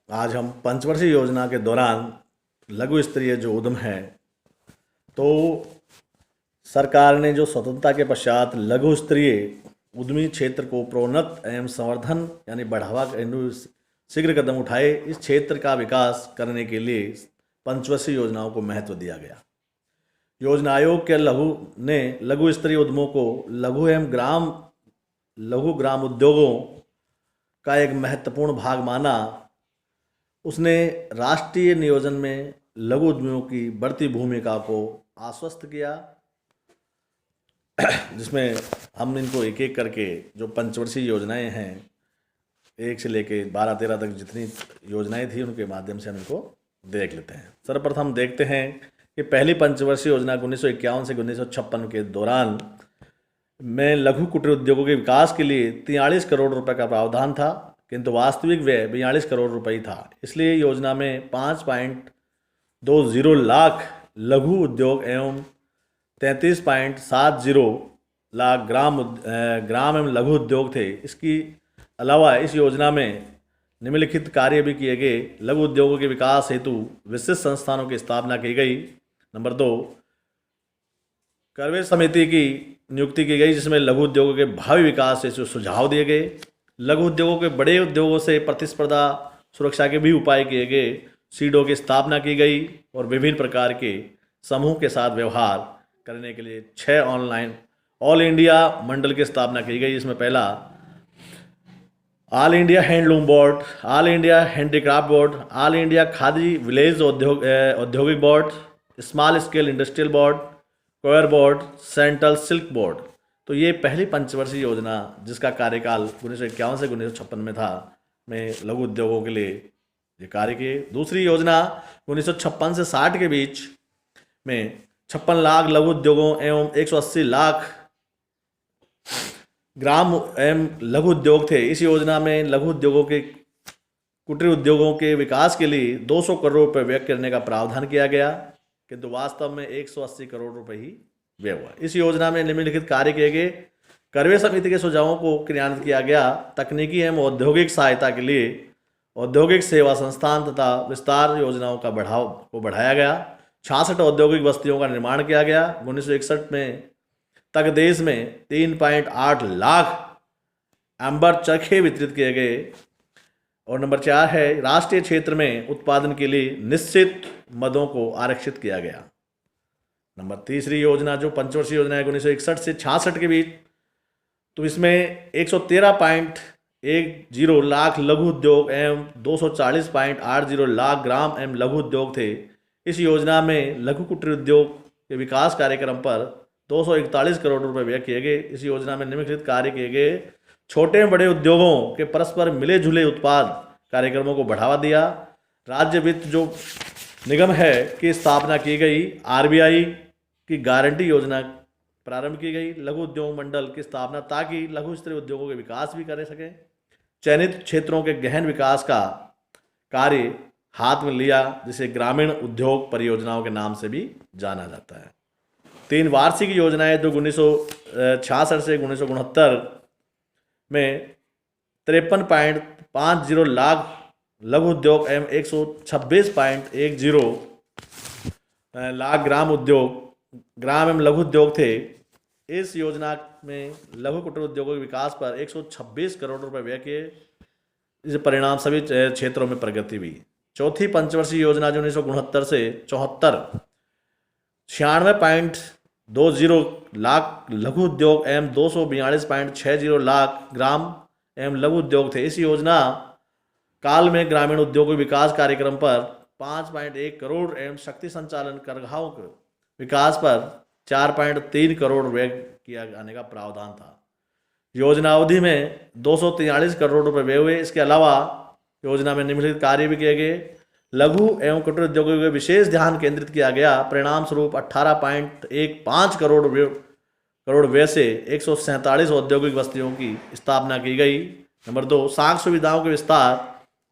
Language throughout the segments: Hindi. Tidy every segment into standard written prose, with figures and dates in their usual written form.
आज हम पंचवर्षीय योजना के दौरान लघु स्तरीय जो उद्यम है, तो सरकार ने जो स्वतंत्रता के पश्चात लघु स्तरीय उद्यमी क्षेत्र को प्रोन्नत एवं संवर्धन यानी बढ़ावा शीघ्र कदम उठाए। इस क्षेत्र का विकास करने के लिए पंचवर्षीय योजनाओं को महत्व दिया गया। योजना आयोग के लघु स्तरीय उद्यमों को लघु ग्राम उद्योगों का एक महत्वपूर्ण भाग माना। उसने राष्ट्रीय नियोजन में लघु उद्यमियों की बढ़ती भूमिका को आश्वस्त किया, जिसमें हम इनको एक एक करके जो पंचवर्षीय योजनाएं हैं, 1 से लेके 12-13 तक जितनी योजनाएं थी उनके माध्यम से हम इनको देख लेते हैं। सर्वप्रथम देखते हैं कि पहली पंचवर्षीय योजना 1951 से 1956 के दौरान में लघु कुटीर उद्योगों के विकास के लिए 43 करोड़ रुपए का प्रावधान था, किंतु वास्तविक व्यय 42 करोड़ रुपए ही था। इसलिए योजना में 5.20 लाख लघु उद्योग एवं 33.70 लाख ग्राम एवं लघु उद्योग थे। इसकी अलावा इस योजना में निम्नलिखित कार्य भी किए गए। लघु उद्योगों के विकास हेतु विशिष्ट संस्थानों की स्थापना की गई। नंबर 2, करवे समिति की नियुक्ति की गई, जिसमें लघु उद्योगों के भावी विकास से सुझाव दिए गए। लघु उद्योगों के बड़े उद्योगों से प्रतिस्पर्धा सुरक्षा के भी उपाय किए गए। सीडो की स्थापना की गई और विभिन्न प्रकार के समूह के साथ व्यवहार करने के लिए 6 ऑनलाइन ऑल इंडिया मंडल की स्थापना की गई। इसमें पहला All India Handloom Board, All India Handicraft Board, All India Khadi Village औद्योगिक Board, Small Scale Industrial Board, Coir Board, Central Silk Board. तो ये पहली पंचवर्षीय योजना जिसका कार्यकाल 1951 से 1956 में था, में लघु उद्योगों के लिए ये कार्य किए। दूसरी योजना 1956 से 60 के बीच में 56 लाख लघु उद्योगों एवं 180 लाख ग्राम एवं लघु उद्योग थे। इस योजना में लघु उद्योगों के कुटीर उद्योगों के विकास के लिए 200 करोड़ रुपये व्यय करने का प्रावधान किया गया, किंतु वास्तव में 180 करोड़ रुपये ही व्यय हुआ। इस योजना में निम्नलिखित कार्य किए गए। करवे समिति के सुझावों को क्रियान्वित किया गया। तकनीकी एवं औद्योगिक सहायता के लिए औद्योगिक सेवा संस्थान तथा विस्तार योजनाओं का बढ़ाया गया। 66 औद्योगिक बस्तियों का निर्माण किया गया। 1961 में तक देश में 3.8 लाख एम्बर चरखे वितरित किए गए। और नंबर 4 है, राष्ट्रीय क्षेत्र में उत्पादन के लिए निश्चित मदों को आरक्षित किया गया। नंबर तीसरी योजना जो पंचवर्षीय योजना है 1961 से 66 के बीच, तो इसमें 113.10 लाख लघु उद्योग एवं 240.80 लाख ग्राम एवं लघु उद्योग थे। इस योजना में लघु कुटीर उद्योग के विकास कार्यक्रम पर 241 करोड़ रुपए व्यय किए गए। इस योजना में निम्नलिखित कार्य किए गए। छोटे बड़े उद्योगों के परस्पर मिले जुले उत्पाद कार्यक्रमों को बढ़ावा दिया। राज्य वित्त जो निगम है की स्थापना की गई। आरबीआई की गारंटी योजना प्रारंभ की गई। लघु उद्योग मंडल की स्थापना ताकि लघु स्तरीय उद्योगों के विकास भी कर सकें। चयनित क्षेत्रों के गहन विकास का कार्य हाथ में लिया, जिसे ग्रामीण उद्योग परियोजनाओं के नाम से भी जाना जाता है। 3 वार्षिक योजनाएं जो 1966 से 1969 में 53.50 लाख लघु उद्योग एवं 126.10 लाख ग्राम एवं लघु उद्योग थे। इस योजना में लघु कुटीर उद्योगों के विकास पर 126 करोड़ रुपए व्यय किए। इस परिणाम सभी क्षेत्रों में प्रगति हुई। चौथी पंचवर्षीय योजना जो 1969 से 74 96.20 लाख लघु उद्योग एवं 242.60 लाख ग्राम एवं लघु उद्योग थे। इस योजना काल में ग्रामीण उद्योग विकास कार्यक्रम पर 5.1 करोड़ एवं शक्ति संचालन करघाओं के विकास पर 4.3 करोड़ व्यय किया जाने का प्रावधान था। योजना अवधि में 243 करोड़ रुपए व्यय हुए। इसके अलावा योजना में निम्नलिखित कार्य भी किए गए। लघु एवं कुटीर उद्योगों पर विशेष ध्यान केंद्रित किया गया। परिणाम स्वरूप 18.15 करोड़ व्यय से 147 औद्योगिक बस्तियों की स्थापना की गई। नंबर 2, साख सुविधाओं के विस्तार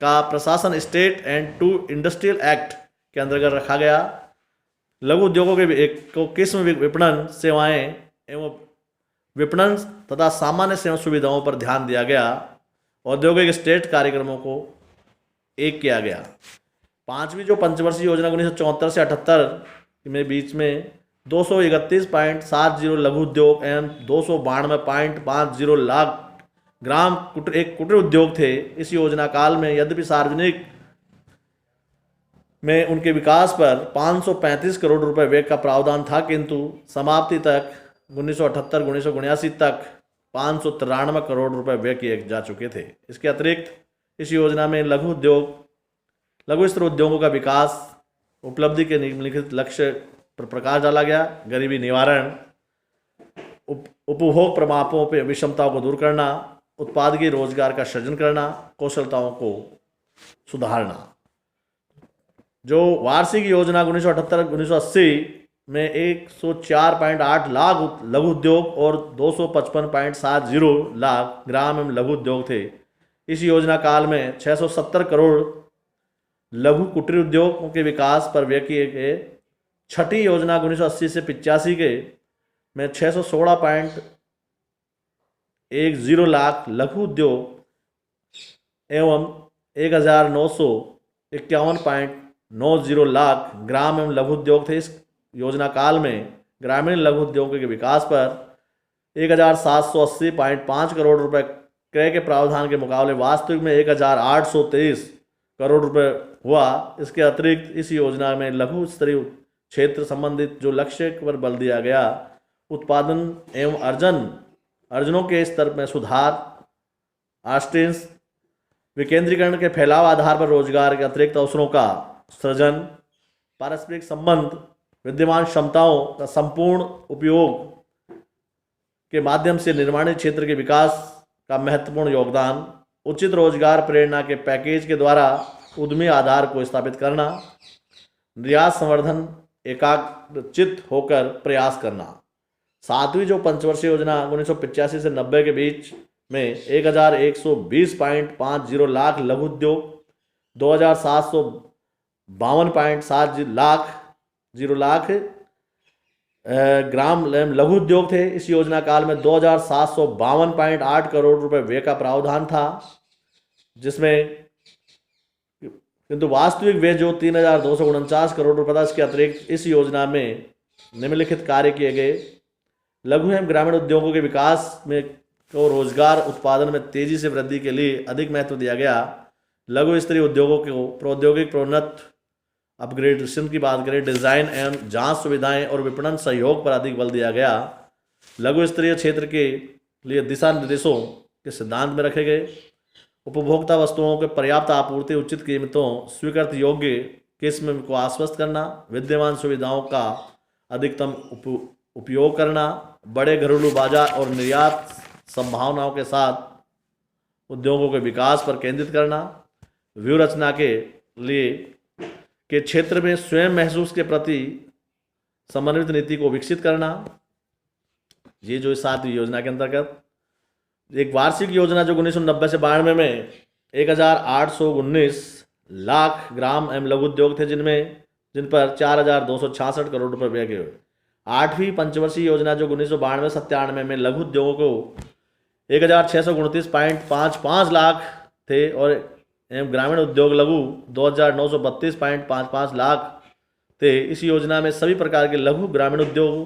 का प्रशासन state and to industrial act के अंतर्गत रखा गया। लघु उद्योगों के को किस्म विपणन सेवाएं एवं विपणन तथा सामान्य सेवा सुविधाओं पर ध्यान दिया गया। औद्योगिक स्टेट कार्यक्रमों को एक किया गया। पांचवी जो पंचवर्षीय योजना 1974 से 78 में बीच में 231.70 लघु उद्योग एवं 292.50 लाख ग्राम कुटीर उद्योग थे। इस योजना काल में यद्यपि सार्वजनिक में उनके विकास पर 535 करोड़ रुपए व्यय का प्रावधान था, किंतु समाप्ति तक 1978-1979 तक 593 करोड़ रुपए व्यय किए जा चुके थे। इसके अतिरिक्त इस योजना में लघु स्तर उद्योगों का विकास, उपलब्धि के निम्नलिखित लक्ष्य पर प्रकाश डाला गया। गरीबी निवारण, उपभोग प्रमापों पर विषमताओं को दूर करना, उत्पादकीय रोजगार का सृजन करना, कौशलताओं को सुधारना। जो वार्षिक योजना 1978-1980 में 104.8 लाख लघु उद्योग और 255.70 लाख ग्राम एवं लघु उद्योग थे। इस योजना काल में 670 करोड़ लघु कुटीर उद्योगों के विकास पर व्यय किए गए। छठी योजना 1980 से 85 के में 616.10 लाख लघु उद्योग एवं 1951.90 लाख ग्राम एवं लघु उद्योग थे। इस योजना काल में ग्रामीण लघु उद्योगों के विकास पर 1780.5 करोड़ रुपए क्रय के प्रावधान के मुकाबले वास्तविक में 1823 करोड़ रुपए हुआ। इसके अतिरिक्त इस योजना में लघु स्तरीय क्षेत्र संबंधित जो लक्ष्य पर बल दिया गया, उत्पादन एवं अर्जनों के स्तर में सुधार, आस्टेंस विकेंद्रीकरण के फैलाव आधार पर रोजगार के अतिरिक्त अवसरों का सृजन, पारस्परिक संबंध, विद्यमान क्षमताओं का संपूर्ण उपयोग के माध्यम से निर्माणी क्षेत्र के विकास का महत्वपूर्ण योगदान, उचित रोजगार प्रेरणा के पैकेज के द्वारा उद्यमी आधार को स्थापित करना, निर्यात संवर्धन एकाग्रचित होकर प्रयास करना। सातवीं जो पंचवर्षीय योजना 1985 से 90 के बीच में 1120.50 लाख लघु उद्योग, 2752.70 लाख ग्राम लघु उद्योग थे। इस योजना काल में 2752.8 करोड़ रुपए व्यय का प्रावधान था, जिसमें किंतु वास्तविक व्यय जो 3249 करोड़ रुपए था। इसके अतिरिक्त इस योजना में निम्नलिखित कार्य किए गए। लघु एवं ग्रामीण उद्योगों के विकास में को रोजगार उत्पादन में तेजी से वृद्धि के लिए अधिक महत्व दिया गया। लघु स्तरीय उद्योगों को प्रौद्योगिक प्रोन्नत अपग्रेडेशन की बात करें, डिजाइन एवं जांच सुविधाएं और विपणन सहयोग पर अधिक बल दिया गया। लघु स्तरीय क्षेत्र के लिए दिशा निर्देशों के सिद्धांत में रखे गए। उपभोक्ता वस्तुओं के पर्याप्त आपूर्ति, उचित कीमतों, स्वीकृत योग्य किस्म को आश्वस्त करना, विद्यमान सुविधाओं का अधिकतम उपयोग करना, बड़े घरेलू बाजार और निर्यात संभावनाओं के साथ उद्योगों के विकास पर केंद्रित करना, व्यू रचना के लिए के क्षेत्र में स्वयं महसूस के प्रति समन्वित नीति को विकसित करना। ये जो 7वीं योजना के अंतर्गत एक वार्षिक योजना जो 1990 से 92 में 1819 लाख ग्राम एवं लघु उद्योग थे, जिन पर 4266 करोड़ रुपए व्यय गए। 8वीं पंचवर्षीय योजना जो 1992-97 में लघु उद्योगों को 1629.55 लाख थे और एवं ग्रामीण उद्योग लघु 2932.55 लाख थे। इस योजना में सभी प्रकार के लघु ग्रामीण उद्योगों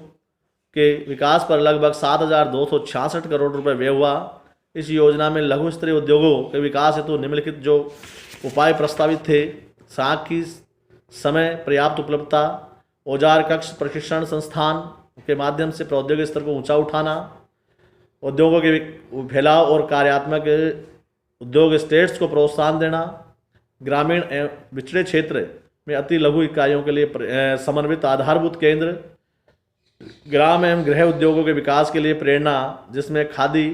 के विकास पर लगभग 7266 करोड़ रुपए व्यय हुआ। इस योजना में लघु स्तरीय उद्योगों के विकास हेतु निम्नलिखित जो उपाय प्रस्तावित थे: साख की समय पर्याप्त उपलब्धता, औजार कक्ष प्रशिक्षण संस्थान के माध्यम से प्रौद्योगिक स्तर को ऊंचा उठाना, उद्योगों के फैलाव और कार्यात्मक उद्योग स्टेट्स को प्रोत्साहन देना, ग्रामीण एवं पिछड़े क्षेत्र में अति लघु इकाइयों के लिए समन्वित आधारभूत केंद्र, ग्राम एवं गृह उद्योगों के विकास के लिए प्रेरणा, जिसमें खादी,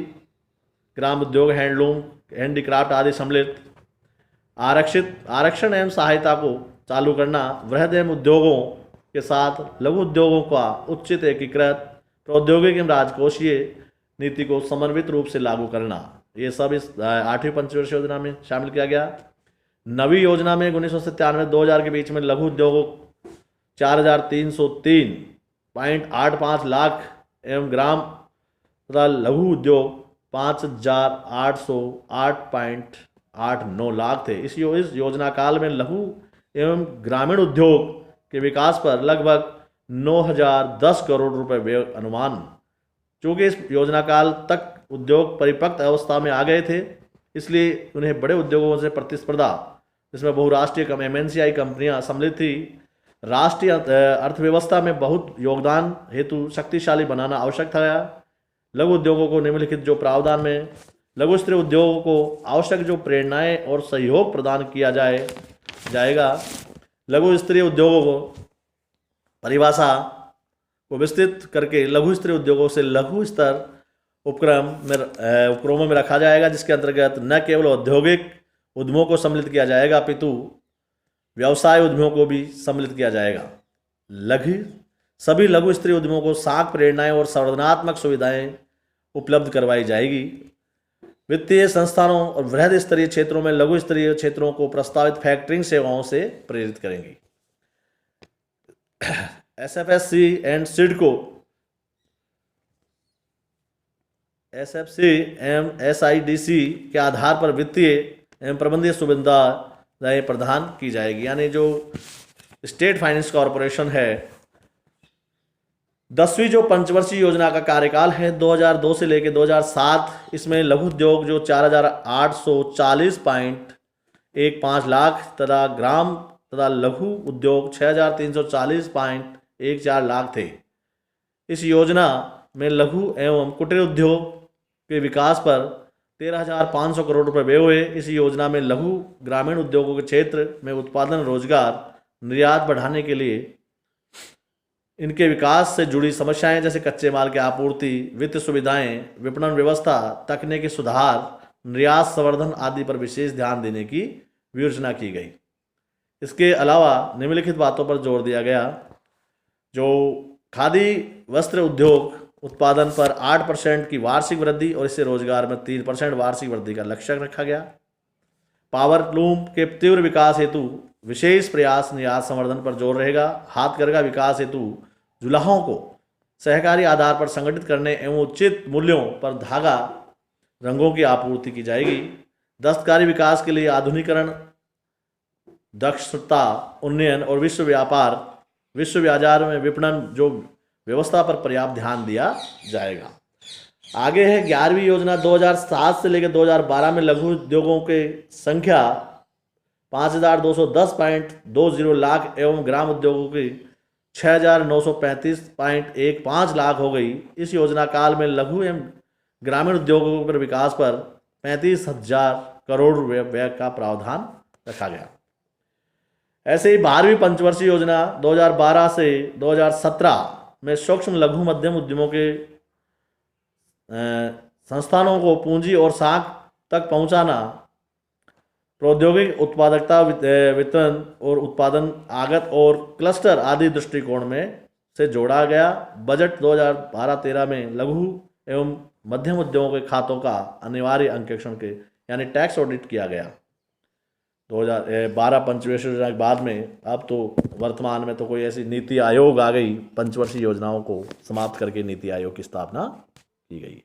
ग्राम उद्योग, हैंडलूम, हैंडीक्राफ्ट आदि सम्मिलित, आरक्षण एवं सहायता को चालू करना, वृहद एवं उद्योगों के साथ लघु उद्योगों का उचित एकीकृत प्रौद्योगिक एवं राजकोषीय नीति को समन्वित रूप से लागू करना। ये सब इस 8वीं पंचवर्षीय योजना में शामिल किया गया। 9वीं योजना में 1997-2000 के बीच में लघु उद्योगों 4303.85 लाख एवं ग्राम तथा लघु उद्योग 5808.8 9 लाख थे। इस योजना काल में लघु एवं ग्रामीण उद्योग के विकास पर लगभग 9,010 करोड़ रुपए व्यय अनुमान। चूँकि इस योजना काल तक उद्योग परिपक्व अवस्था में आ गए थे, इसलिए उन्हें बड़े उद्योगों से प्रतिस्पर्धा, जिसमें बहुराष्ट्रीय MNCI कंपनियां सम्मिलित थी, राष्ट्रीय अर्थव्यवस्था में बहुत योगदान हेतु शक्तिशाली बनाना आवश्यक था। लघु उद्योगों को निम्नलिखित जो प्रावधान में लघु स्तरीय उद्योगों को आवश्यक जो प्रेरणाएं और सहयोग प्रदान किया जाएगा। लघु स्तरीय उद्योगों को परिभाषा को विस्तृत करके लघु स्तरीय उद्योगों से लघु स्तर उपक्रमों में रखा जाएगा, जिसके अंतर्गत न केवल औद्योगिक उद्यमों को सम्मिलित किया जाएगा अपितु व्यवसाय उद्यमों को भी सम्मिलित किया जाएगा। सभी लघु स्तरीय उद्यमों को साख प्रेरणाएं और संवर्धनात्मक सुविधाएं उपलब्ध करवाई जाएगी। वित्तीय संस्थानों और वृहद स्तरीय क्षेत्रों में लघु स्तरीय क्षेत्रों को प्रस्तावित फैक्टरिंग सेवाओं से प्रेरित करेंगी। SFC एंड सिडको, SFC एवं SIDC के आधार पर वित्तीय एवं प्रबंधीय सुविधाएं प्रदान की जाएगी। यानी जो स्टेट फाइनेंस कॉरपोरेशन है, 10वीं जो पंचवर्षीय योजना का कार्यकाल है 2002 से लेकर 2007, इसमें लघु उद्योग जो 4,840.15 लाख तथा ग्राम तथा लघु उद्योग 6,340.14 लाख थे। इस योजना में लघु एवं कुटीर उद्योग के विकास पर 13,500 करोड़ रुपए व्यय हुए। इस योजना में लघु ग्रामीण उद्योगों के क्षेत्र में उत्पादन, रोजगार, निर्यात बढ़ाने के लिए इनके विकास से जुड़ी समस्याएं जैसे कच्चे माल की आपूर्ति, वित्त सुविधाएं, विपणन व्यवस्था, तकनीकी सुधार, निर्यात संवर्धन आदि पर विशेष ध्यान देने की विवेचना की गई। इसके अलावा निम्नलिखित बातों पर जोर दिया गया। जो खादी वस्त्र उद्योग उत्पादन पर 8% की वार्षिक वृद्धि और इससे रोजगार में 3% वार्षिक वृद्धि का लक्ष्य रखा गया। पावर लूम के तीव्र विकास हेतु विशेष प्रयास निर्यात संवर्धन पर जोर रहेगा। हाथकरघा विकास हेतु जुलाहों को सहकारी आधार पर संगठित करने एवं उचित मूल्यों पर धागा रंगों की आपूर्ति की जाएगी। दस्तकारी विकास के लिए आधुनिकीकरण, दक्षता उन्नयन और विश्व बाजार में विपणन जो व्यवस्था पर पर्याप्त ध्यान दिया जाएगा। आगे है 11वीं योजना 2007 से लेकर 2012 में लघु उद्योगों के संख्या 5,210.20 लाख एवं ग्राम उद्योगों की 6,935.15 लाख हो गई। इस योजना काल में लघु एवं ग्रामीण उद्योगों पर विकास पर 35,000 करोड़ रुपए व्यय का प्रावधान रखा गया। ऐसे ही 12वीं पंचवर्षीय योजना 2012 से 2017 में सूक्ष्म लघु मध्यम उद्यमों के संस्थानों को पूंजी और साख तक पहुंचाना, प्रौद्योगिक उत्पादकता, वितरण और उत्पादन आगत और क्लस्टर आदि दृष्टिकोण में से जोड़ा गया। बजट 2012-13 में लघु एवं मध्यम उद्योगों के खातों का अनिवार्य अंकेक्षण के यानी टैक्स ऑडिट किया गया। 2012 पंचवर्षीय योजना के बाद में अब तो वर्तमान में तो कोई ऐसी नीति आयोग आ गई, पंचवर्षीय योजनाओं को समाप्त करके नीति आयोग की स्थापना की गई।